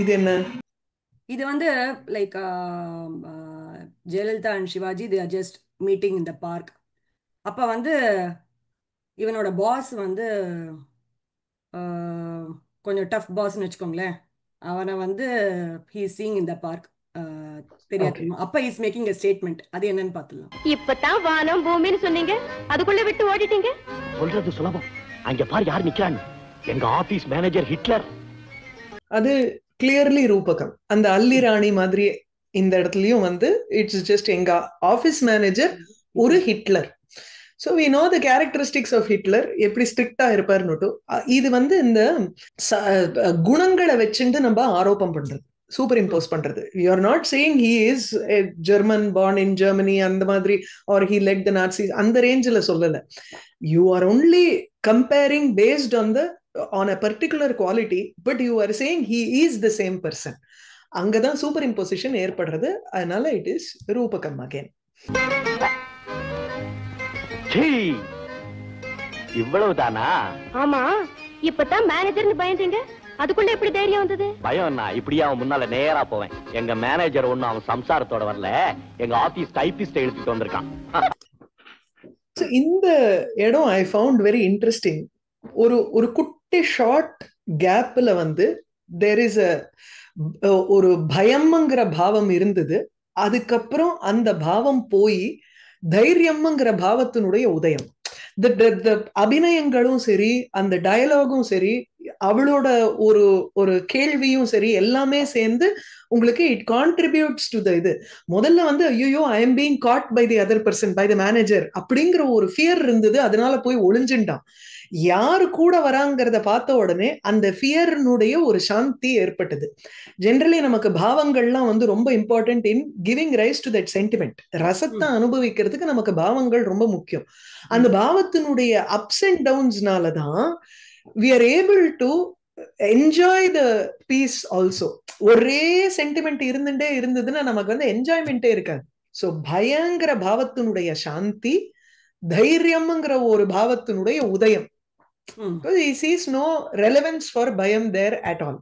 இது என்ன? இது வந்து like Jayalalithaa and Sivaji they are just meeting in the park. அப்போ வந்து இவனோட பாஸ் வந்து கொஞ்சம் டஃப் பாஸ்ன்னு வச்சுக்கோங்களேன். அவனை வந்து he seeing in the park தெரியாதுமா. அப்ப இஸ் மேக்கிங் எ ஸ்டேட்மெண்ட். அது என்னன்னு பார்த்துலாம். இப்பதான் வானம் பூமின்னு சொன்னீங்க, அதுக்குள்ள விட்டு ஓடிட்டீங்க. சொல்றது சுலபம். அங்க பாரு யார் நிக்கிறான்னு. எங்க ஆபீஸ் மேனேஜர் ஹிட்லர். அது கிளியர்லி ரூபகம். அந்த அல்லி ராணி மாதிரி இந்த இடத்துலயும் வந்து இட்ஸ் ஜஸ்ட் எங்க ஆபீஸ் மேனேஜர் ஒரு Hitler. So we know the characteristics of Hitler, எப்படி ஸ்ட்ரிக்டா இருப்பார்னுட்டு. இது வந்து இந்த குணங்களை வச்சுட்டு நம்ம ஆரோப்பம் பண்றது, சூப்பர் இம்போஸ் பண்றது. You are not saying he is German born in Germany அந்த மாதிரி, ஆர் ஹி லெட் த நாட்சிஸ் அந்த ரேஞ்சில் சொல்லல. You are only comparing based on the on a particular quality, but you are saying he is the same person. அங்கதான் super imposition ஏற்படுறது. அதனால it is Rupakam again. இவ்வளவுதானா? ஆமா, இப்பதான் மேனேஜர்னு பயந்தீங்க, அதுக்குள்ள எப்படி தைரியம் வந்தது? பயம் நான் இப்படியே அவன் முன்னால நேரா போவேன். எங்க மேனேஜர் ஒண்ணு அவன் சம்சாரத்தோட வரல, எங்க ஆபீஸ் டைபிஸ்ட் எழுதிட்டு வந்திருக்கான். இந்த இடம் ஐ ஃபவுண்ட் வெரி இன்ட்ரெஸ்டிங். ஒரு குட்டி ஷார்ட் கேப்ல வந்து தேர் இஸ் ஒரு பயம்ங்கிற பாவம் இருந்தது. அதுக்கப்புறம் அந்த பாவம் போய் தைரியம்ங்கிற பாவத்தினுடைய உதயம். அபிநயங்களும் சரி, அந்த டயலாகும் சரி, அவளோட ஒரு ஒரு கேள்வியும் சரி, எல்லாமே சேர்ந்து உங்களுக்கு இட் கான்ட்ரிபியூட்ஸ் டு த இது. முதல்ல வந்து ஐயோ I am being caught by the other person, by the manager அப்படிங்கிற ஒரு ஃபியர் இருந்தது. அதனால போய் ஒளிஞ்சுட்டான். யாரு கூட வராங்கிறத பார்த்த உடனே அந்த ஃபியர்னுடைய ஒரு சாந்தி ஏற்பட்டது. ஜென்ரலி நமக்கு பாவங்கள்லாம் வந்து ரொம்ப important in giving rice to that sentiment. ரசத்தை அனுபவிக்கிறதுக்கு நமக்கு பாவங்கள் ரொம்ப முக்கியம். அந்த பாவத்தினுடைய அப்ஸ் அண்ட் டவுன்ஸ்னால தான் we are able to enjoy the peace also. ஒரே சென்டிமெண்ட் இருந்ததுன்னா நமக்கு வந்து என்ஜாய்மெண்டே இருக்காது. ஸோ பயங்கர பாவத்தினுடைய சாந்தி, தைரியம்ங்கிற ஒரு பாவத்தினுடைய உதயம். He sees no relevance for bayam there at all.